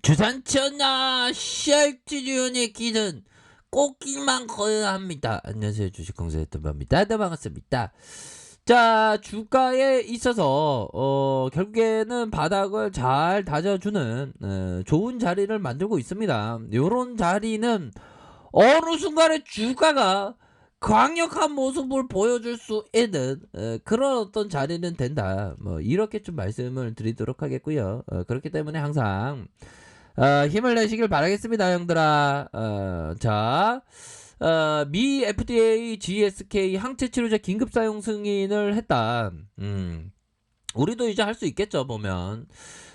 주산천하 시알주주연의 길은 꽃길만 걸어야 합니다. 안녕하세요, 주식공사의 덤입니다. 네, 반갑습니다. 자, 주가에 있어서 결국에는 바닥을 잘 다져주는 좋은 자리를 만들고 있습니다. 요런 자리는 어느 순간에 주가가 강력한 모습을 보여줄 수 있는 그런 어떤 자리는 된다. 뭐 이렇게 좀 말씀을 드리도록 하겠고요. 그렇기 때문에 항상 힘을 내시길 바라겠습니다, 형들아. 자, 미 FDA GSK 항체 치료제 긴급 사용 승인을 했다. 우리도 이제 할 수 있겠죠, 보면.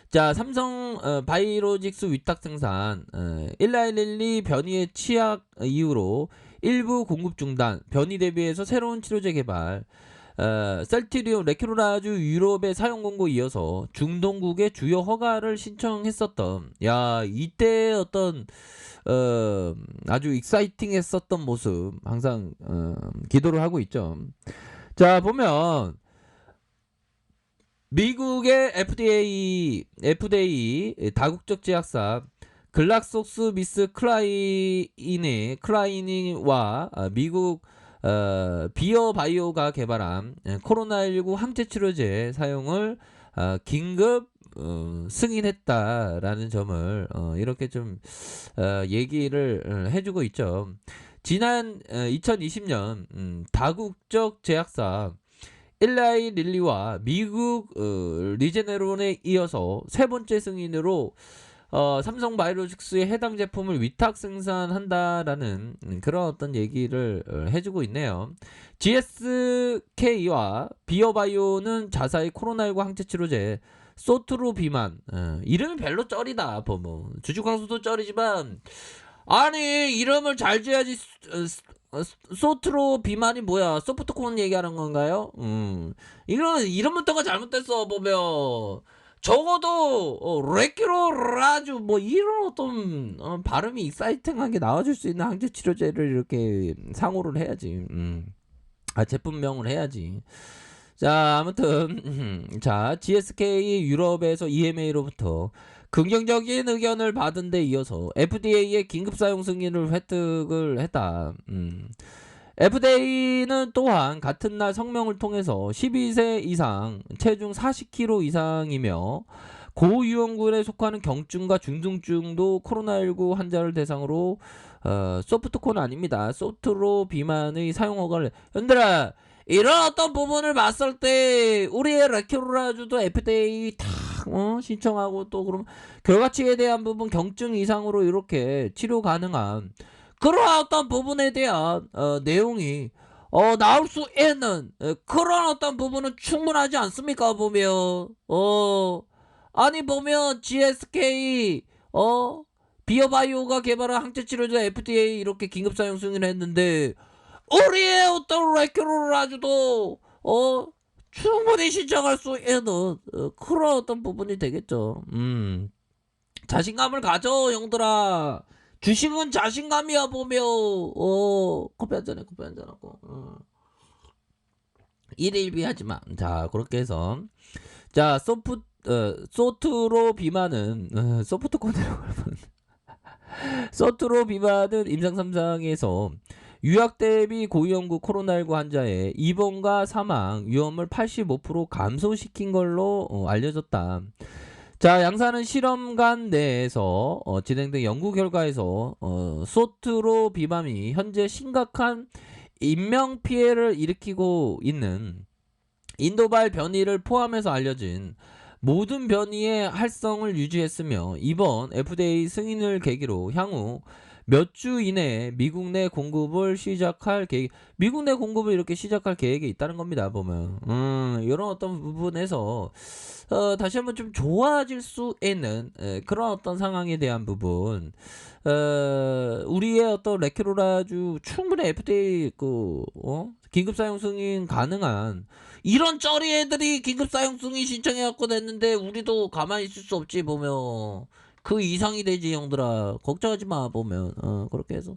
자, 삼성 바이오로직스 위탁 생산 1112 변이의 취약 이후로 일부 공급 중단, 변이 대비해서 새로운 치료제 개발, 셀티리움 레큐라주 유럽의 사용 공고 이어서 중동국의 주요 허가를 신청했었던, 야, 이때 어떤 아주 익사이팅했었던 모습 항상 기도를 하고 있죠. 자, 보면 미국의 FDA 다국적 제약사 글락소스미스 클라이니와 미국 비어바이오가 개발한 코로나19 항체 치료제 사용을 긴급 승인했다라는 점을 이렇게 좀 얘기를 해주고 있죠. 지난 2020년 다국적 제약사 일라이 릴리와 미국 리제네론에 이어서 세 번째 승인으로 삼성 바이오로직스의 해당 제품을 위탁 생산한다라는 그런 어떤 얘기를 해주고 있네요. GSK와 비어바이오는 자사의 코로나19 항체 치료제 소트로 비만, 이름이 별로 쩔이다. 뭐 주주광수도 쩔이지만, 아니 이름을 잘 지어야지. 소트로 비만이 뭐야? 소프트콘 얘기하는 건가요? 이름부터가 잘못됐어. 보면 적어도 레큐로라주 뭐 이런 어떤 발음이 익사이팅하게 나와줄 수 있는 항체 치료제를 이렇게 상호를 해야지. 제품명을 해야지. 자, 아무튼 자, GSK 유럽에서 EMA로부터 긍정적인 의견을 받은 데 이어서 FDA의 긴급 사용 승인을 획득을 했다. FDA는 또한 같은 날 성명을 통해서 12세 이상, 체중 40kg 이상이며 고위험군에 속하는 경증과 중증도 코로나19 환자를 대상으로 소프트콘 아닙니다. 소프트로 비만의 사용 허가를, 현들아, 이런 어떤 부분을 봤을 때 우리의 레큐라주도 FDA 다 신청하고, 또 그럼 결과치에 대한 부분 경증 이상으로 이렇게 치료 가능한 그런 어떤 부분에 대한 내용이 나올 수 있는 그런 어떤 부분은 충분하지 않습니까? 보면 아니 보면 GSK 비어바이오가 개발한 항체 치료제 FDA 이렇게 긴급 사용 승인을 했는데, 우리의 어떤 레큐라주도 충분히 신청할 수 있는 그런 어떤 부분이 되겠죠. 자신감을 가져, 형들아. 주식은 자신감이야. 보면 커피 한잔해, 커피 한잔하고. 일일비 하지마. 자, 그렇게 해서, 자, 소트로 비만은 소프트콘이라고 하면 소트로 비만은 임상 3상에서 유약 대비 고위험군 코로나19 환자의 입원과 사망 위험을 85% 감소시킨 걸로 알려졌다. 자, 양사는 실험관 내에서 진행된 연구 결과에서 소트로 비만이 현재 심각한 인명 피해를 일으키고 있는 인도발 변이를 포함해서 알려진 모든 변이의 활성을 유지했으며, 이번 FDA 승인을 계기로 향후 몇 주 이내에 미국 내 공급을 시작할 계획, 미국 내 공급을 이렇게 시작할 계획이 있다는 겁니다. 보면 이런 어떤 부분에서 다시 한번 좀 좋아질 수 있는 그런 어떤 상황에 대한 부분, 우리의 어떤 레큐로라주 충분히 FDA 긴급 사용 승인 가능한 이런 쩌리 애들이 긴급 사용 승인 신청해갖고 냈는데 우리도 가만히 있을 수 없지. 보면 그 이상이 되지, 형들아. 걱정하지 마. 보면 그렇게 해서,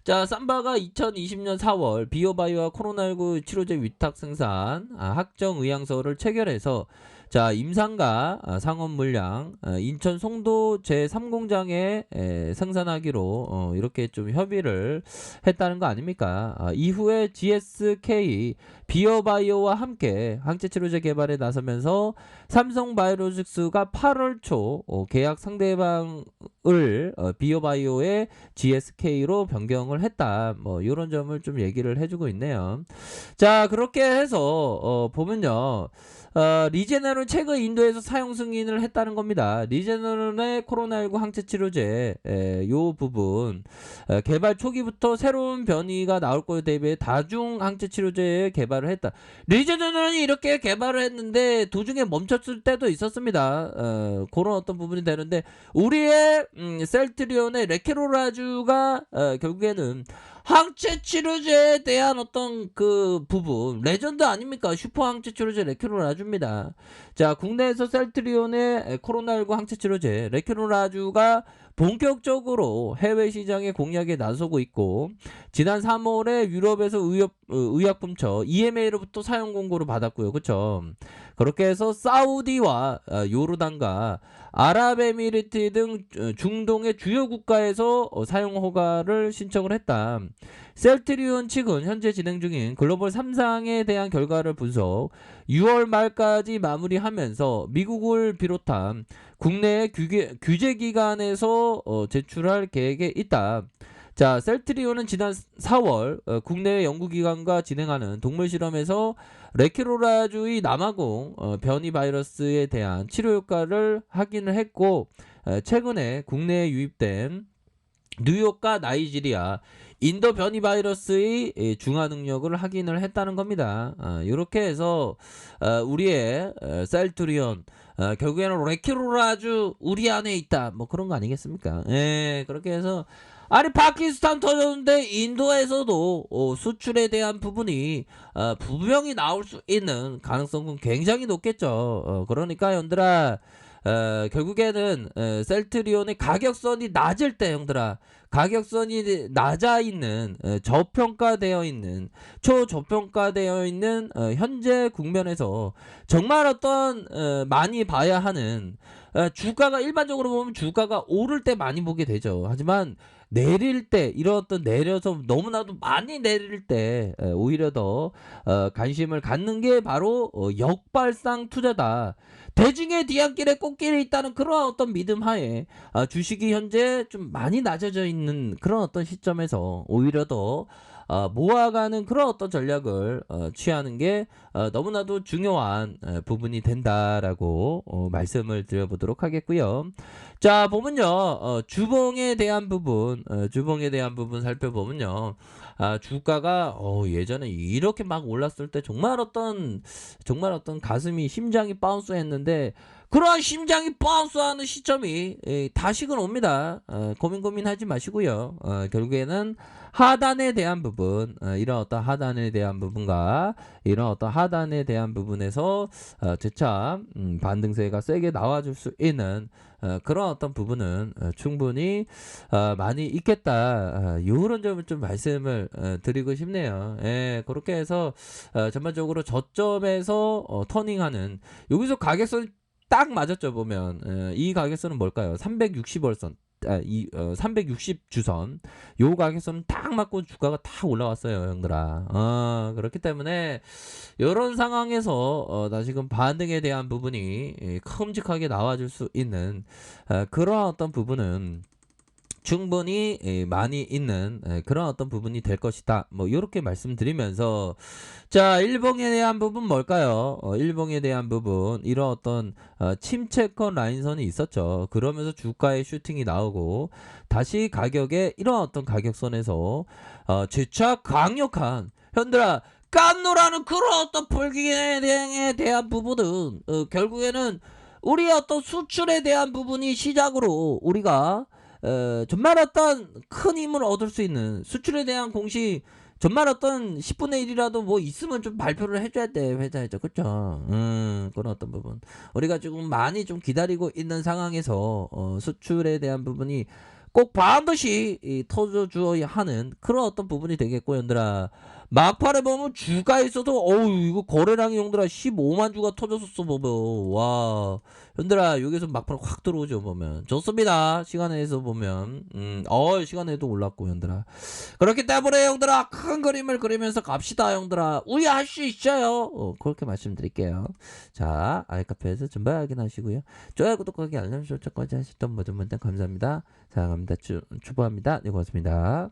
자, 삼바가 2020년 4월 비오바이오와 코로나19 치료제 위탁 생산 확정 의향서를 체결해서 자, 임상과 상업 물량 인천 송도 제3공장에 생산하기로 이렇게 좀 협의를 했다는 거 아닙니까? 이후에 GSK 비어바이오와 함께 항체 치료제 개발에 나서면서 삼성바이오로직스가 8월 초 계약 상대방을 비어바이오의 GSK로 변경을 했다. 뭐 이런 점을 좀 얘기를 해주고 있네요. 자, 그렇게 해서 보면요. 리제너론 최근 인도에서 사용 승인을 했다는 겁니다. 리제너론의 코로나19 항체 치료제 요 부분 개발 초기부터 새로운 변이가 나올 거에 대비해 다중 항체 치료제 개발을 했다. 리제너론이 이렇게 개발을 했는데 도중에 멈췄을 때도 있었습니다. 그런 어떤 부분이 되는데 우리의 셀트리온의 레케로라주가 결국에는 항체 치료제에 대한 어떤 그 부분 레전드 아닙니까? 슈퍼 항체 치료제 레케로라주입니다. 자, 국내에서 셀트리온의 코로나19 항체 치료제 레케로라주가 본격적으로 해외 시장의 공략에 나서고 있고 지난 3월에 유럽에서 의약품처 EMA로부터 사용 공고를 받았고요. 그렇죠? 그렇게 해서 사우디와 요르단과 아랍에미리트 등 중동의 주요 국가에서 사용 허가를 신청을 했다. 셀트리온 측은 현재 진행 중인 글로벌 3상에 대한 결과를 분석 6월 말까지 마무리하면서 미국을 비롯한 국내의 규제 기관에서 제출할 계획에 있다. 자, 셀트리온은 지난 4월 국내 연구기관과 진행하는 동물 실험에서 레케로라주의 남아공 변이 바이러스에 대한 치료 효과를 확인을 했고 최근에 국내에 유입된 뉴욕과 나이지리아, 인도 변이 바이러스의 중화 능력을 확인을 했다는 겁니다. 이렇게 해서 우리의 셀트리온 결국에는 레케로라주 우리 안에 있다. 뭐 그런 거 아니겠습니까? 예, 그렇게 해서 아니 파키스탄 터졌는데 인도에서도 수출에 대한 부분이 분명히 나올 수 있는 가능성은 굉장히 높겠죠. 그러니까 형들아 결국에는 셀트리온의 가격선이 낮을 때 형들아 가격선이 낮아 있는 저평가되어 있는 초저평가되어 있는 현재 국면에서 정말 어떤 많이 봐야 하는 주가가 일반적으로 보면 주가가 오를 때 많이 보게 되죠. 하지만 내릴 때 이런 어떤 내려서 너무나도 많이 내릴 때 오히려 더 관심을 갖는 게 바로 역발상 투자다. 대중의 뒤안길에 꽃길이 있다는 그런 어떤 믿음 하에 주식이 현재 좀 많이 낮아져 있는 그런 어떤 시점에서 오히려 더 모아가는 그런 어떤 전략을 취하는 게 너무나도 중요한 부분이 된다라고 말씀을 드려보도록 하겠고요. 자, 보면요. 주봉에 대한 부분 살펴보면요. 주가가 예전에 이렇게 막 올랐을 때 정말 어떤 가슴이 심장이 바운스 했는데 그러한 심장이 바운스하는 시점이 다시금 옵니다. 고민하지 마시고요. 결국에는 하단에 대한 부분 이런 어떤 하단에 대한 부분과 이런 어떤 하단에 대한 부분에서 재차 반등세가 세게 나와줄 수 있는 그런 어떤 부분은 충분히 많이 있겠다. 이런 점을 좀 말씀을 드리고 싶네요. 예, 그렇게 해서 전반적으로 저점에서 터닝하는 여기서 가격선이 딱 맞았죠. 보면 이 가격선은 뭘까요? 360월선 360주선 요 가격선은 딱 맞고 주가가 딱 올라왔어요 형들아. 그렇기 때문에 이런 상황에서 다시금 반등에 대한 부분이 큼직하게 나와줄 수 있는 그런 어떤 부분은 충분히 많이 있는 그런 어떤 부분이 될 것이다. 뭐 이렇게 말씀드리면서 자, 일봉에 대한 부분 뭘까요? 일봉에 대한 부분 이런 어떤 침체권 라인선이 있었죠. 그러면서 주가의 슈팅이 나오고 다시 가격에 이런 어떤 가격선에서 재차 강력한 현들아 깜노라는 그런 어떤 불기에 대한 부분은 결국에는 우리의 어떤 수출에 대한 부분이 시작으로 우리가 정말 어떤 큰 힘을 얻을 수 있는 수출에 대한 공시 정말 어떤 10분의 1이라도 뭐 있으면 좀 발표를 해줘야 돼 회사에서. 그쵸? 그런 어떤 부분 우리가 지금 많이 좀 기다리고 있는 상황에서 수출에 대한 부분이 꼭 반드시 터져줘야 하는 그런 어떤 부분이 되겠고, 얘들아 막판에 보면 주가 있어도 어우 이거 거래량이 형들아 15만 주가 터졌었어 보면 와 형들아 여기서 막판 확 들어오죠 보면 좋습니다 시간에서 보면 시간에도 올랐고 형들아 그렇기 때문에 형들아 큰 그림을 그리면서 갑시다 형들아 우리 할 수 있어요 그렇게 말씀드릴게요 자 아이카페에서 준비 확인하시고요 좋아요 구독하기 알람 설정까지 하셨던 모든 분들 감사합니다 자 갑니다 출발합니다 네 고맙습니다.